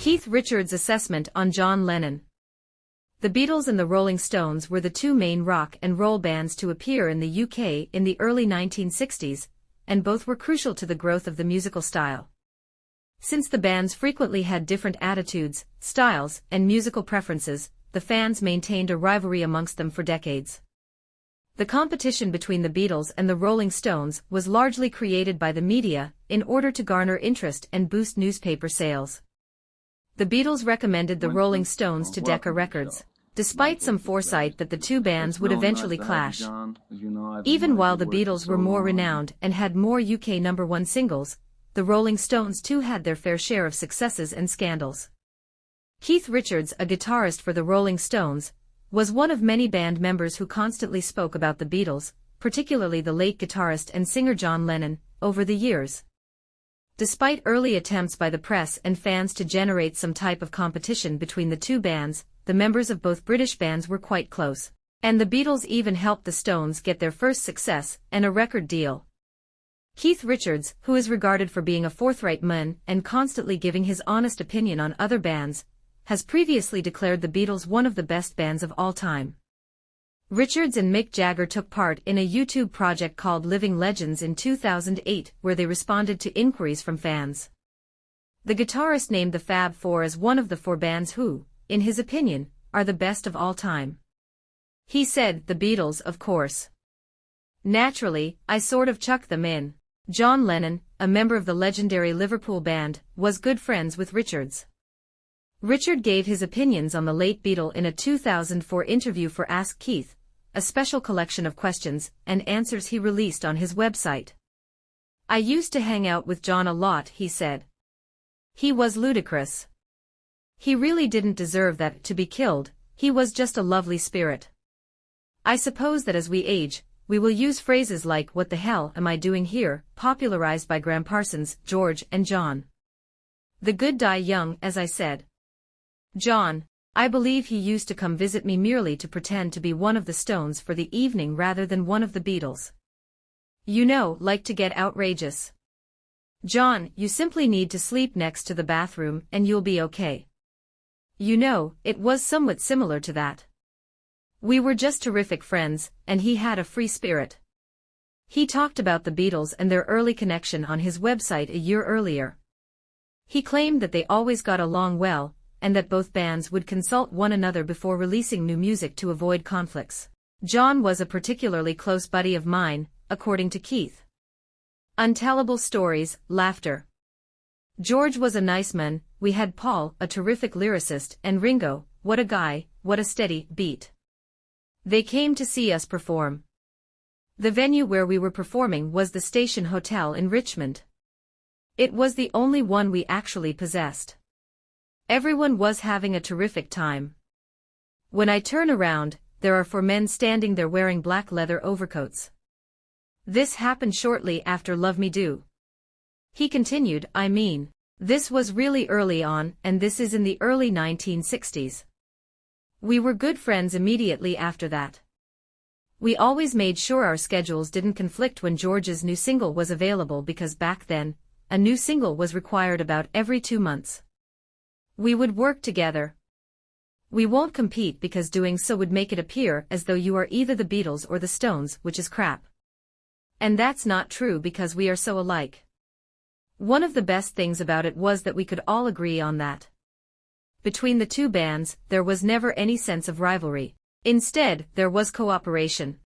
Keith Richards' assessment on John Lennon. The Beatles and the Rolling Stones were the two main rock and roll bands to appear in the UK in the early 1960s, and both were crucial to the growth of the musical style. Since the bands frequently had different attitudes, styles, and musical preferences, the fans maintained a rivalry amongst them for decades. The competition between the Beatles and the Rolling Stones was largely created by the media in order to garner interest and boost newspaper sales. The Beatles recommended the Rolling Stones to Decca Records, despite some foresight that the two bands would eventually clash. Even while the Beatles were more renowned and had more UK #1 singles, the Rolling Stones too had their fair share of successes and scandals. Keith Richards, a guitarist for the Rolling Stones, was one of many band members who constantly spoke about the Beatles, particularly the late guitarist and singer John Lennon, over the years. Despite early attempts by the press and fans to generate some type of competition between the two bands, the members of both British bands were quite close, and the Beatles even helped the Stones get their first success and a record deal. Keith Richards, who is regarded for being a forthright man and constantly giving his honest opinion on other bands, has previously declared the Beatles one of the best bands of all time. Richards and Mick Jagger took part in a YouTube project called Living Legends in 2008, where they responded to inquiries from fans. The guitarist named the Fab Four as one of the four bands who, in his opinion, are the best of all time. He said, "The Beatles, of course. Naturally, I sort of chucked them in." John Lennon, a member of the legendary Liverpool band, was good friends with Richards. Richard gave his opinions on the late Beatle in a 2004 interview for Ask Keith, a special collection of questions and answers he released on his website. "I used to hang out with John a lot," he said. "He was ludicrous. He really didn't deserve that to be killed, he was just a lovely spirit. I suppose that as we age, we will use phrases like 'what the hell am I doing here,' popularized by Graham Parsons, George and John. The good die young, as I said. John, I believe he used to come visit me merely to pretend to be one of the Stones for the evening rather than one of the Beatles. You know, like to get outrageous. John, you simply need to sleep next to the bathroom and you'll be okay." You know, it was somewhat similar to that. We were just terrific friends, and he had a free spirit. He talked about the Beatles and their early connection on his website a year earlier. He claimed that they always got along well, and that both bands would consult one another before releasing new music to avoid conflicts. "John was a particularly close buddy of mine," according to Keith. Untellable stories, laughter. "George was a nice man, we had Paul, a terrific lyricist, and Ringo, what a guy, what a steady beat. They came to see us perform. The venue where we were performing was the Station Hotel in Richmond. It was the only one we actually possessed. Everyone was having a terrific time. When I turn around, there are four men standing there wearing black leather overcoats. This happened shortly after Love Me Do." He continued, "I mean, this was really early on, and this is in the early 1960s. We were good friends immediately after that. We always made sure our schedules didn't conflict when George's new single was available because back then, a new single was required about every 2 months. We would work together. We won't compete because doing so would make it appear as though you are either the Beatles or the Stones, which is crap. And that's not true because we are so alike. One of the best things about it was that we could all agree on that. Between the two bands, there was never any sense of rivalry. Instead, there was cooperation.